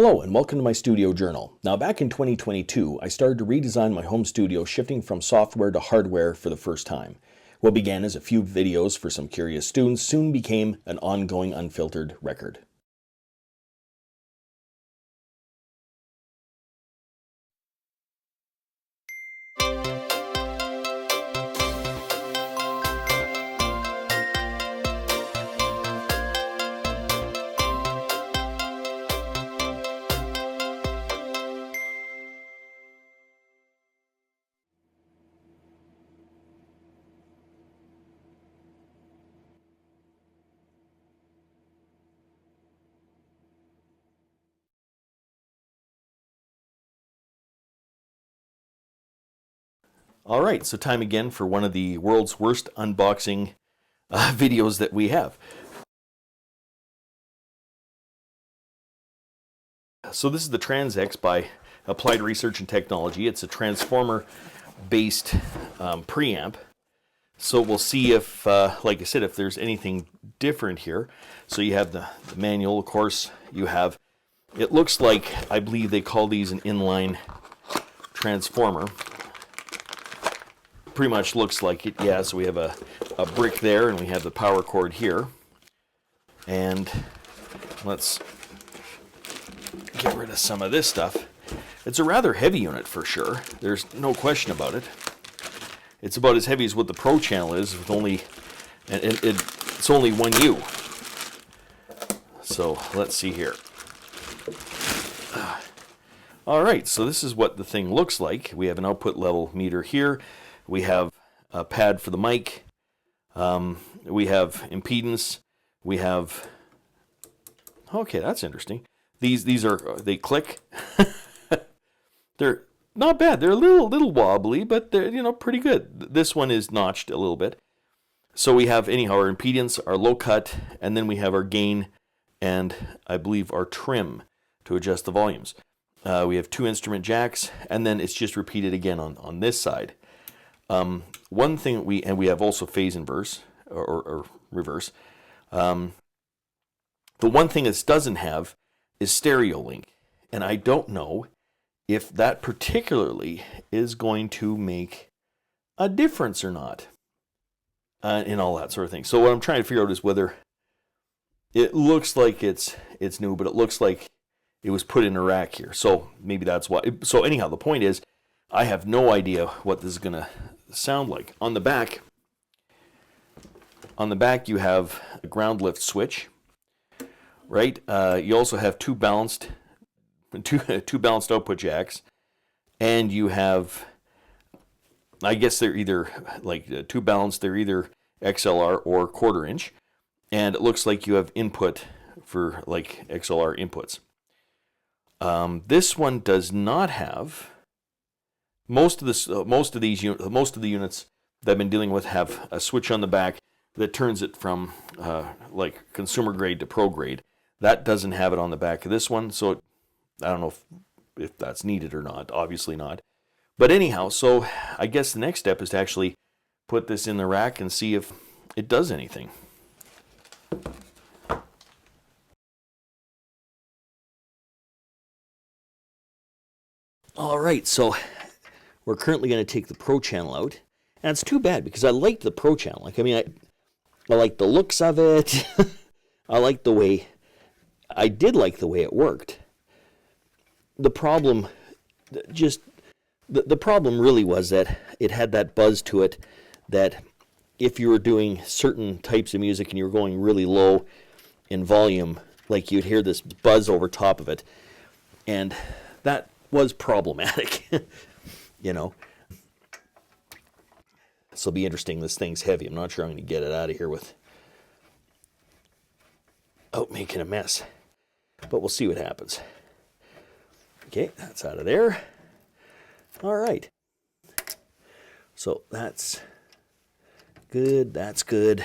Hello and welcome to my studio journal. Now back in 2022, I started to redesign my home studio, shifting from software to hardware for the first time. What began as a few videos for some curious students soon became an ongoing unfiltered record. All right, so time again for one of the world's worst unboxing videos that we have. So this is the TransX by Applied Research and Technology. It's a transformer-based preamp. So we'll see if, like I said, if there's anything different here. So you have the manual, of course. You have, it looks like, I believe they call these an inline transformer. Pretty much looks like it, yeah. So we have a brick there, and we have the power cord here. And let's get rid of some of this stuff. It's a rather heavy unit for sure. There's no question about it. It's about as heavy as what the Pro channel is, with only, and it's only 1U. So let's see here. All right, so this is what the thing looks like. We have an output level meter here. We have a pad for the mic. We have impedance. We have, okay, that's interesting. These are, they click. They're not bad. They're a little wobbly, but they're pretty good. This one is notched a little bit. So we have anyhow our impedance, our low cut, and then we have our gain, and I believe our trim to adjust the volumes. We have 2 instrument jacks, and then it's just repeated again on this side. One thing we have also phase inverse or reverse. The one thing this doesn't have is stereo link, and I don't know if that particularly is going to make a difference or not in all that sort of thing. So what I'm trying to figure out is whether it looks like it's new, but it looks like it was put in a rack here. So maybe that's why. So anyhow, the point is, I have no idea what this is going to sound like. On the back you have a ground lift switch, right? You also have two balanced output jacks, and you have, I guess they're either like two balanced, they're either XLR or 1/4 inch, and it looks like you have input for like XLR inputs. This one does not have. Most of the units that I've been dealing with have a switch on the back that turns it from like consumer grade to pro grade. That doesn't have it on the back of this one, so I don't know if that's needed or not. Obviously not. But anyhow, so I guess the next step is to actually put this in the rack and see if it does anything. All right, so we're currently going to take the Pro channel out, and it's too bad because I liked the Pro channel. Like, I mean, I like the looks of it. I like the way, I did like the way it worked. The problem, the problem really was that it had that buzz to it that if you were doing certain types of music and you were going really low in volume, like you'd hear this buzz over top of it, and that was problematic. This will be interesting. This thing's heavy. I'm not sure I'm going to get it out of here without making a mess. But we'll see what happens. Okay, that's out of there. All right. So that's good. That's good.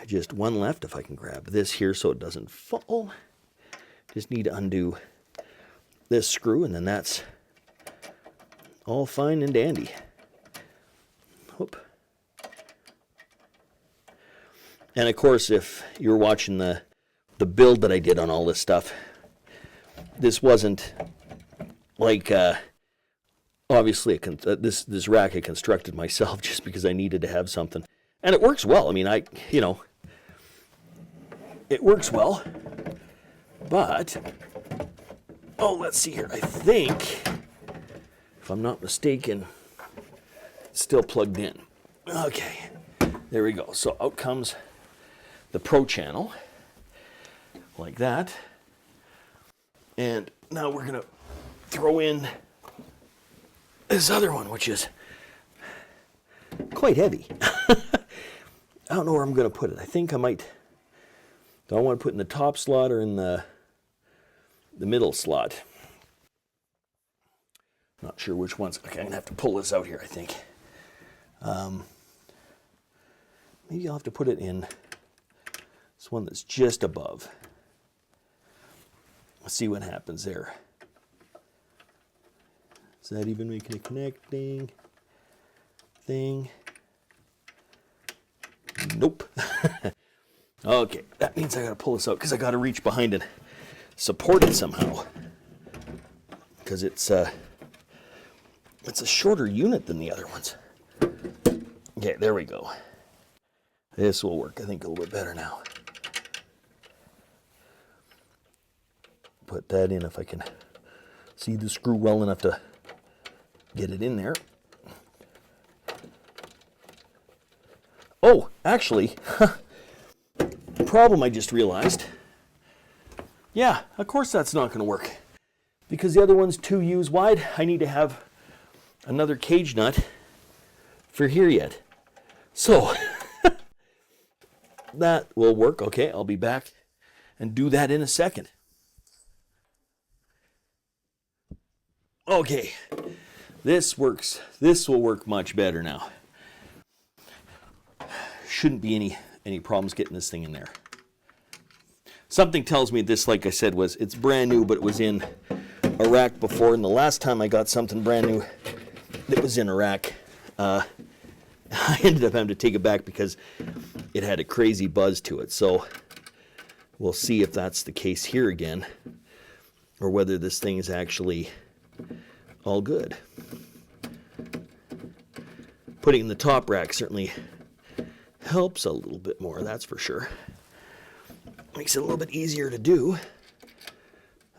Just one left. If I can grab this here so it doesn't fall. Just need to undo this screw, and then that's all fine and dandy. Whoop. And of course, if you're watching the build that I did on all this stuff, this wasn't like, obviously this rack I constructed myself just because I needed to have something. And it works well. I mean, it works well. But, let's see here. I think, if I'm not mistaken, it's still plugged in. Okay, there we go. So out comes the Pro channel, like that. And now we're going to throw in this other one, which is quite heavy. I don't know where I'm going to put it. I think I might, do I want to put it in the top slot or in the middle slot? Not sure which ones. Okay, I'm going to have to pull this out here, I think. Maybe I'll have to put it in this one that's just above. Let's see what happens there. Is that even making a connecting thing? Nope. Okay, that means I gotta pull this out because I gotta reach behind and support it somehow. Because it's a shorter unit than the other ones. Okay, there we go. This will work, I think, a little bit better now. Put that in if I can see the screw well enough to get it in there. Oh, actually, problem I just realized. Yeah, of course that's not going to work. Because the other one's 2 U's wide, I need to have another cage nut for here yet. So, that will work. Okay, I'll be back and do that in a second. Okay, this works. This will work much better now. Shouldn't be any problems getting this thing in there. Something tells me this, like I said, it's brand new, but it was in a rack before, and the last time I got something brand new that was in a rack, I ended up having to take it back because it had a crazy buzz to it. So we'll see if that's the case here again, or whether this thing is actually all good. Putting it in the top rack certainly helps a little bit more, that's for sure. Makes it a little bit easier to do.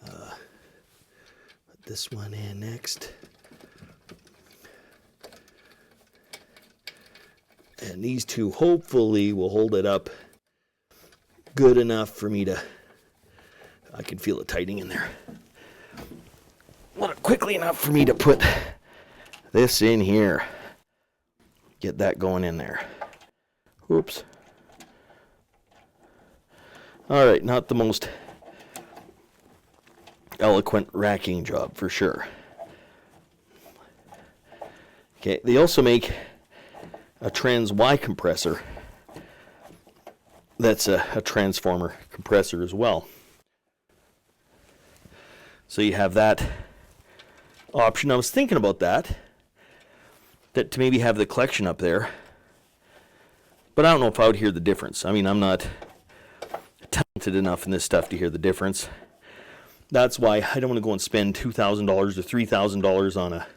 Put this one in next. And these two hopefully will hold it up good enough for me to, I can feel it tightening in there. Not quickly enough for me to put this in here. Get that going in there. Whoops. Alright, not the most eloquent racking job for sure. Okay, they also make a trans Y compressor that's a transformer compressor as well. So you have that option. I was thinking about that to maybe have the collection up there, but I don't know if I would hear the difference. I mean, I'm not talented enough in this stuff to hear the difference. That's why I don't want to go and spend $2,000 or $3,000 on a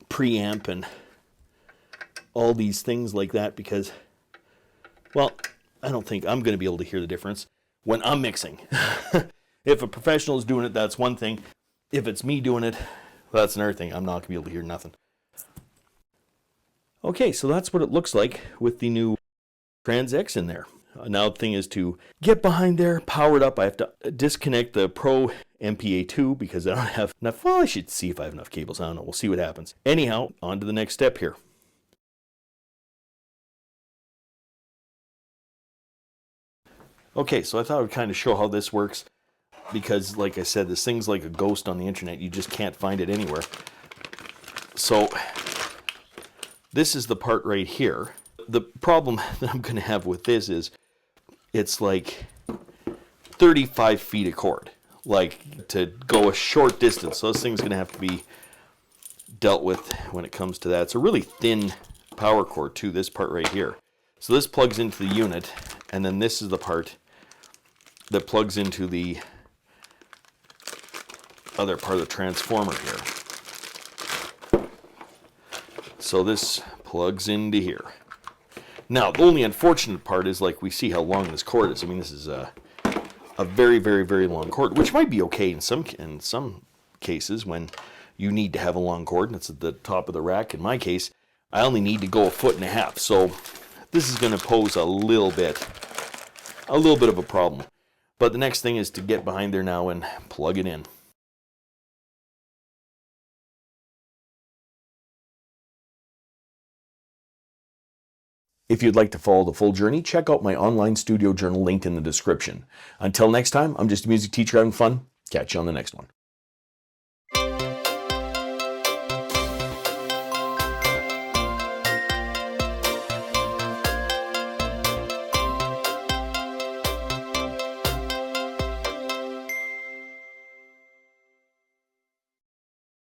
preamp and all these things like that because, well, I don't think I'm going to be able to hear the difference when I'm mixing. If a professional is doing it, that's one thing. If it's me doing it, that's another thing. I'm not going to be able to hear nothing. Okay, so that's what it looks like with the new Trans X in there. Now the thing is to get behind there, power it up. I have to disconnect the Pro MPA2 because I don't have enough. Well, I should see if I have enough cables. I don't know. We'll see what happens. Anyhow, on to the next step here. Okay, so I thought I would kind of show how this works because, like I said, this thing's like a ghost on the internet. You just can't find it anywhere. So this is the part right here. The problem that I'm going to have with this is it's like 35 feet of cord, like to go a short distance. So this thing's going to have to be dealt with when it comes to that. It's a really thin power cord too, this part right here. So this plugs into the unit, and then this is the part that plugs into the other part of the transformer here. So this plugs into here. Now, the only unfortunate part is, like, we see how long this cord is. I mean, this is a very, very, very long cord, which might be okay in some cases when you need to have a long cord and it's at the top of the rack. In my case, I only need to go 1.5 feet, so this is going to pose a little bit of a problem. But the next thing is to get behind there now and plug it in. If you'd like to follow the full journey, check out my online studio journal linked in the description. Until next time, I'm just a music teacher having fun. Catch you on the next one.